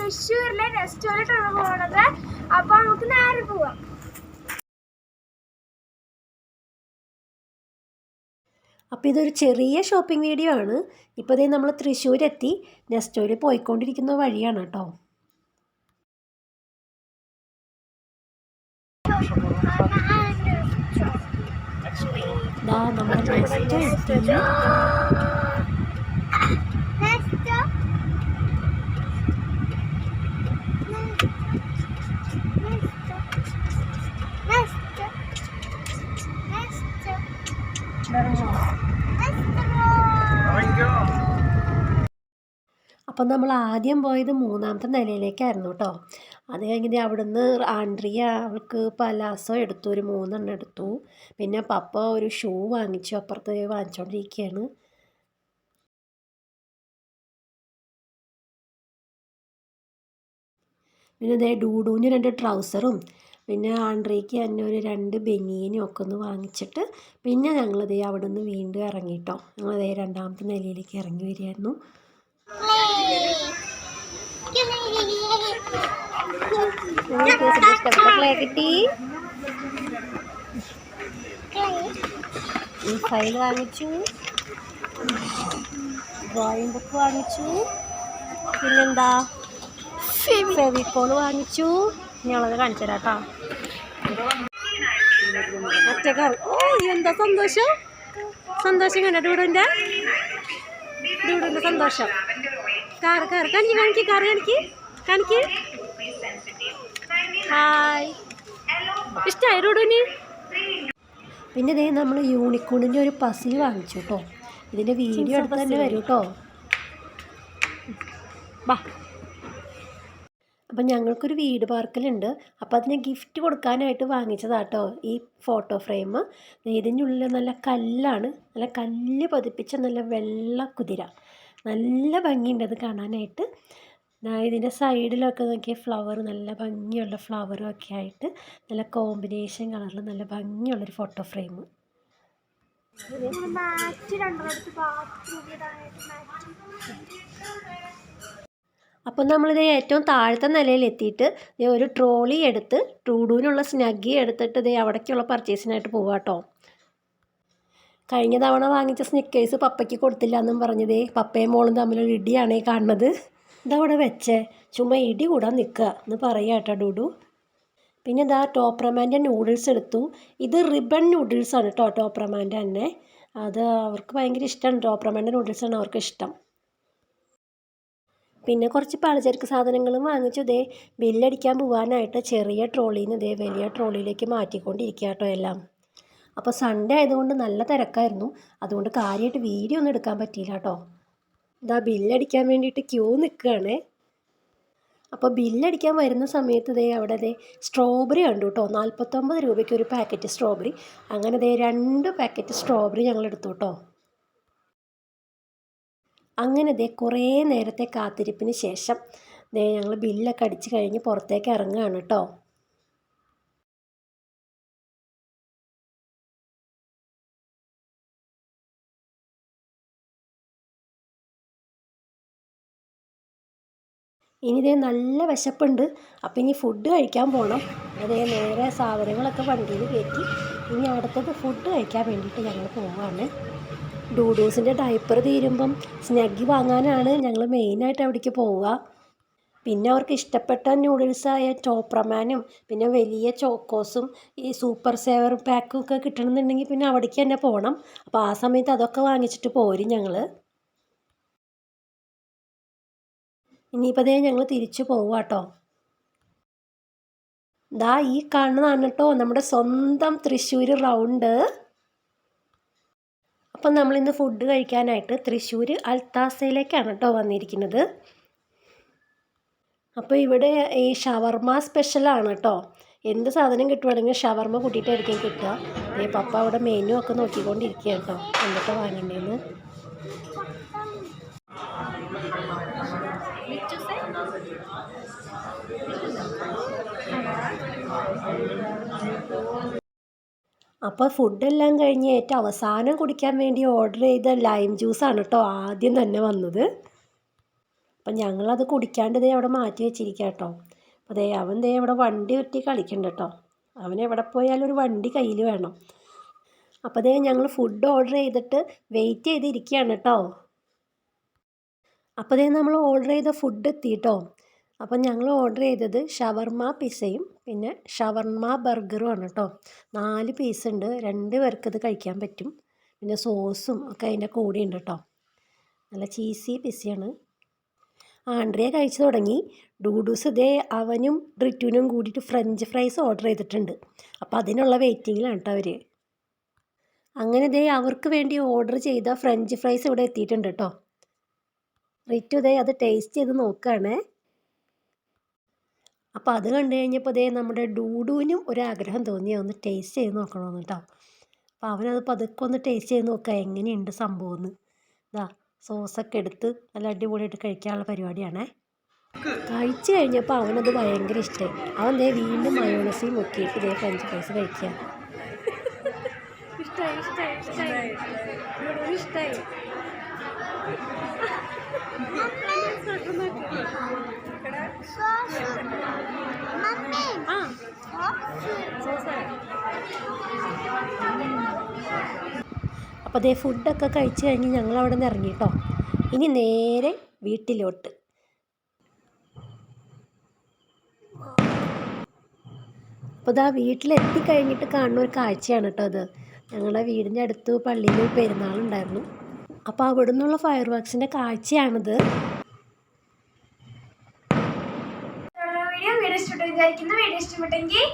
തൃശ്ശൂരിലെ നെസ്റ്റോയിലോട്ടാണ് പോകുന്നത്. അപ്പോൾ നമുക്ക് നേരെ പോവാം. അപ്പോൾ ഇതൊരു ചെറിയ ഷോപ്പിംഗ് വീഡിയോ ആണ്. ഇപ്പോൾ ഇതേ നമ്മൾ തൃശ്ശൂരെത്തി. നെസ്റ്റോയിൽ പോയിക്കൊണ്ടിരിക്കുന്ന വഴിയാണ് കേട്ടോ. നമ്മുടെ നെസ്റ്റോ എത്തി. അപ്പം നമ്മൾ ആദ്യം പോയത് 3ാമത്തെ നിലയിലേക്കായിരുന്നു കേട്ടോ. അത് കഴിഞ്ഞ് അവിടുന്ന് ആൻഡ്രിയ അവൾക്ക് പലാസോ എടുത്തു, ഒരു 3 എണ്ണം എടുത്തു. പിന്നെ പപ്പ ഒരു ഷൂ വാങ്ങിച്ചു, അപ്പുറത്ത് വാങ്ങിച്ചുകൊണ്ടിരിക്കുകയാണ്. പിന്നെ ഇതേ ഡൂഡൂന് 2 ട്രൗസറും പിന്നെ ആൻഡ്രിയയ്ക്ക് തന്നെ ഒരു 2 ബനിയനും ഒക്കെ ഒന്ന് വാങ്ങിച്ചിട്ട് പിന്നെ ഞങ്ങളിതേ അവിടെ നിന്ന് വീണ്ടും ഇറങ്ങിയിട്ടോ. ഞങ്ങളിതേ 2ാമത്തെ നിലയിലേക്ക് ഇറങ്ങി വരികയായിരുന്നു. കിട്ടി. ഈ ഫയൽ വാങ്ങിച്ചു, ഡ്രോയിങ് ബുക്ക് വാങ്ങിച്ചു, പിന്നെന്താ ഫെവിക്കോൾ വാങ്ങിച്ചു. ഞങ്ങളത് കാണിച്ചു തരാം കേട്ടോ. ഓ എന്താ സന്തോഷം, സന്തോഷം കണ്ട ഡൂഡുൻ്റെ സന്തോഷം. കാറ് കാണിക്ക് കാണിക്ക്. ഹായ്, ഇഷ്ടമായി ഡൂഡുവിന്? പിന്നെ ഇതേ നമ്മൾ യൂണിക്കോണിൻ്റെ ഒരു പസിൽ വാങ്ങിച്ചു കേട്ടോ. ഇതിൻ്റെ വീഡിയോ എടുത്ത് തന്നെ വരും കേട്ടോ. ബാ. അപ്പം ഞങ്ങൾക്കൊരു വീട് പാർക്കലുണ്ട്. അപ്പോൾ അതിന് ഗിഫ്റ്റ് കൊടുക്കാനായിട്ട് വാങ്ങിച്ചതാട്ടോ ഈ ഫോട്ടോ ഫ്രെയിം. ഇതിൻ്റെ ഉള്ളിൽ നല്ല കല്ലാണ്, നല്ല കല്ല് പതിപ്പിച്ച നല്ല വെള്ള കുതിര. നല്ല ഭംഗിയുണ്ട് അത് കാണാനായിട്ട്. ഇതിൻ്റെ സൈഡിലൊക്കെ നോക്കിയ ഫ്ലവർ, നല്ല ഭംഗിയുള്ള ഫ്ലവറും ഒക്കെ ആയിട്ട് നല്ല കോമ്പിനേഷൻ കളറിൽ നല്ല ഭംഗിയുള്ളൊരു ഫോട്ടോ ഫ്രെയിം. അപ്പം നമ്മളിത് ഏറ്റവും താഴത്തെ നിലയിൽ എത്തിയിട്ട് ഒരു ട്രോളി എടുത്ത് ഡൂഡൂവിനുള്ള സ്നഗ്ഗി എടുത്തിട്ട് ഇതേ അവിടേക്കുള്ള പർച്ചേസിനായിട്ട് പോവാം കേട്ടോ. കഴിഞ്ഞ തവണ വാങ്ങിച്ച സ്നിക്കേഴ്സ് പപ്പയ്ക്ക് കൊടുത്തില്ല എന്നും പറഞ്ഞതേ പപ്പയും മോളും തമ്മിലൊരു ഇടിയാണ് ഈ കാണുന്നത്. ഇതവിടെ വെച്ചേ, ചുമ്മാ ഇടി കൂടാൻ നിൽക്കുക എന്ന് പറയുക കേട്ടോ ഡൂഡു. പിന്നെ ഇതാ ടോപ്രമാൻ്റെ നൂഡിൽസ് എടുത്തു. ഇത് റിബൺ നൂഡിൽസാണ് കേട്ടോ, ടോപ്രമാൻ്റെ തന്നെ. അത് അവർക്ക് ഭയങ്കര ഇഷ്ടമാണ്, ടോപ്രമാൻ്റെ നൂഡിൽസാണ് അവർക്ക് ഇഷ്ടം. പിന്നെ കുറച്ച് പലചരക്ക് സാധനങ്ങളും വാങ്ങിച്ചു. ഇതേ ബില്ലടിക്കാൻ പോകാനായിട്ട് ചെറിയ ട്രോളിയിൽ നിന്ന് ഇതേ വലിയ ട്രോളിയിലേക്ക് മാറ്റിക്കൊണ്ടിരിക്കുക കേട്ടോ എല്ലാം. അപ്പോൾ സൺഡേ ആയതുകൊണ്ട് നല്ല തിരക്കായിരുന്നു, അതുകൊണ്ട് കാര്യമായിട്ട് വീഡിയോ ഒന്നും എടുക്കാൻ പറ്റിയില്ല കേട്ടോ. ഇതാ ബില്ലടിക്കാൻ വേണ്ടിയിട്ട് ക്യൂ നിൽക്കുകയാണേ. അപ്പോൾ ബില്ലടിക്കാൻ വരുന്ന സമയത്ത് ഇതേ അവിടെ ഇതേ സ്ട്രോബെറി കണ്ടു കേട്ടോ. 49 രൂപയ്ക്ക് ഒരു പാക്കറ്റ് സ്ട്രോബെറി. അങ്ങനെ ഇതേ 2 പാക്കറ്റ് സ്ട്രോബെറി ഞങ്ങൾ എടുത്തു കേട്ടോ. അങ്ങനെ ദേ കുറേ നേരത്തെ കാത്തിരിപ്പിന് ശേഷം ദേ ഞങ്ങൾ ബില്ലൊക്കെ അടിച്ച് കഴിഞ്ഞ് പുറത്തേക്ക് ഇറങ്ങുകയാണ് കേട്ടോ. ഇനി ഇതേ നല്ല വിശപ്പുണ്ട്. അപ്പം ഇനി ഫുഡ് കഴിക്കാൻ പോകണം. അതേ നേരെ സാധനങ്ങളൊക്കെ വണ്ടിയിൽ കയറ്റി ഇനി അടുത്തത് ഫുഡ് കഴിക്കാൻ വേണ്ടിയിട്ട് ഞങ്ങൾ പോവുകയാണ്. ഡൂഡൂസിൻ്റെ ഡയപ്പർ തീരുമ്പം സ്നഗ്ഗി വാങ്ങാനാണ് ഞങ്ങൾ മെയിനായിട്ട് അവിടേക്ക് പോവുക. പിന്നെ അവർക്ക് ഇഷ്ടപ്പെട്ട നൂഡിൽസായ ടോപ്രമാനും പിന്നെ വലിയ ചോക്കോസും ഈ സൂപ്പർ സേവർ പാക്കും ഒക്കെ കിട്ടണമെന്നുണ്ടെങ്കിൽ പിന്നെ അവിടേക്ക് തന്നെ പോകണം. അപ്പോൾ ആ സമയത്ത് അതൊക്കെ വാങ്ങിച്ചിട്ട് പോരും ഞങ്ങൾ. ഇനിയിപ്പോൾ അതേ ഞങ്ങൾ തിരിച്ചു പോവുക കേട്ടോ. ദാ ഈ കാണുന്നതാണ് കേട്ടോ നമ്മുടെ സ്വന്തം തൃശ്ശൂർ റൗണ്ട്. അപ്പം നമ്മളിന്ന് ഫുഡ് കഴിക്കാനായിട്ട് തൃശ്ശൂർ അൽത്താസയിലേക്കാണ് കേട്ടോ വന്നിരിക്കുന്നത്. അപ്പോൾ ഇവിടെ ഈ ഷവർമ സ്പെഷ്യലാണ് കേട്ടോ. എന്ത് സാധനം കിട്ടുവാണെങ്കിൽ ഷവർമ കൂട്ടിയിട്ടായിരിക്കും കിട്ടുക. പപ്പ അവിടെ മെനു ഒക്കെ നോക്കിക്കൊണ്ടിരിക്കുക കേട്ടോ, എന്തൊക്കെ വാങ്ങേണ്ടതെന്ന്. അപ്പോൾ ഫുഡെല്ലാം കഴിഞ്ഞ് ഏറ്റവും അവസാനം കുടിക്കാൻ വേണ്ടി ഓർഡർ ചെയ്ത ലൈം ജ്യൂസാണ് കേട്ടോ ആദ്യം തന്നെ വന്നത്. അപ്പം ഞങ്ങളത് കുടിക്കാണ്ട് ദേ അവിടെ മാറ്റി വെച്ചിരിക്കുക കേട്ടോ. അപ്പോൾ ദേ അവൻ ദേ അവിടെ വണ്ടി ഒറ്റി കളിക്കുന്നുണ്ട് കേട്ടോ. അവൻ എവിടെ പോയാലും ഒരു വണ്ടി കയ്യിൽ വേണം. അപ്പോൾ ദേ ഞങ്ങൾ ഫുഡ് ഓർഡർ ചെയ്തിട്ട് വെയിറ്റ് ചെയ്തിരിക്കുകയാണ് കേട്ടോ. അപ്പോൾ ദേ നമ്മൾ ഓർഡർ ചെയ്ത ഫുഡ് എത്തി കേട്ടോ. അപ്പം ഞങ്ങൾ ഓർഡർ ചെയ്തത് ഷവർമ പിസയും പിന്നെ ഷവർമ ബർഗറും ആണ് കേട്ടോ. 4 പീസ് ഉണ്ട്, 2 പേർക്ക് ഇത് കഴിക്കാൻ പറ്റും. പിന്നെ സോസും ഒക്കെ അതിൻ്റെ കൂടെ ഉണ്ട് കേട്ടോ. നല്ല ചീസി പിസയാണ്. ആൻഡ്രിയ കഴിച്ചു തുടങ്ങി. ഡൂഡൂസ് ഇതേ അവനും റിറ്റുവിനും കൂടിയിട്ട് ഫ്രഞ്ച് ഫ്രൈസ് ഓർഡർ ചെയ്തിട്ടുണ്ട്. അപ്പോൾ അതിനുള്ള വെയിറ്റിങ്ങിലാണ് കേട്ടോ അവർ. അങ്ങനെ ഇതേ അവർക്ക് വേണ്ടി ഓർഡർ ചെയ്ത ഫ്രഞ്ച് ഫ്രൈസ് ഇവിടെ എത്തിയിട്ടുണ്ട് കേട്ടോ. റിറ്റു ഇതേ അത് ടേസ്റ്റ് ചെയ്ത് നോക്കുകയാണേ. അപ്പോൾ അത് കണ്ടു കഴിഞ്ഞപ്പോൾ ഇതേ നമ്മുടെ ഡൂഡുവിനും ഒരാഗ്രഹം തോന്നി ഒന്ന് ടേസ്റ്റ് ചെയ്ത് നോക്കണമെന്ന് കേട്ടോ. അപ്പോൾ അവനത് പതുക്കെ ഒന്ന് ടേസ്റ്റ് ചെയ്ത് നോക്കുക എങ്ങനെയുണ്ട് സംഭവം എന്ന്. ഇതാ സോസൊക്കെ എടുത്ത് നല്ല അടിപൊളിയായിട്ട് കഴിക്കാനുള്ള പരിപാടിയാണേ. കഴിച്ചു കഴിഞ്ഞപ്പോൾ അവനത് ഭയങ്കര ഇഷ്ടമായി. അവൻ ദേ വീണ്ടും മയോണൈസിൽ മുക്കിയിട്ട് ഇതേ ഫ്രഞ്ച് ഫ്രൈസ് കഴിക്കുക. അപ്പോൾ അതേ ഫുഡൊക്കെ കഴിച്ച് കഴിഞ്ഞ് ഞങ്ങൾ അവിടെ നിന്ന് ഇറങ്ങി കേട്ടോ. ഇനി നേരെ വീട്ടിലോട്ട്. അപ്പോൾ ഇതാ വീട്ടിലെത്തിക്കഴിഞ്ഞിട്ട് കാണുന്ന ഒരു കാഴ്ചയാണ് കേട്ടോ അത്. ഞങ്ങളുടെ വീടിൻ്റെ അടുത്ത് പള്ളിയിൽ പെരുന്നാളുണ്ടായിരുന്നു. അപ്പോൾ അവിടെ നിന്നുള്ള ഫയർ വർക്സിൻ്റെ കാഴ്ചയാണിത്. വീഡിയോ ഇഷ്ടപ്പെട്ടെങ്കിൽ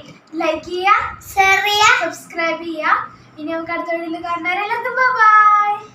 ലൈക്ക് ചെയ്യുക, ഷെയർ ചെയ്യുക, സബ്സ്ക്രൈബ് ചെയ്യുക. ഇനി നമുക്ക് അടുത്ത വീഡിയോയിൽ കാണാം. എല്ലാവർക്കും ബൈ.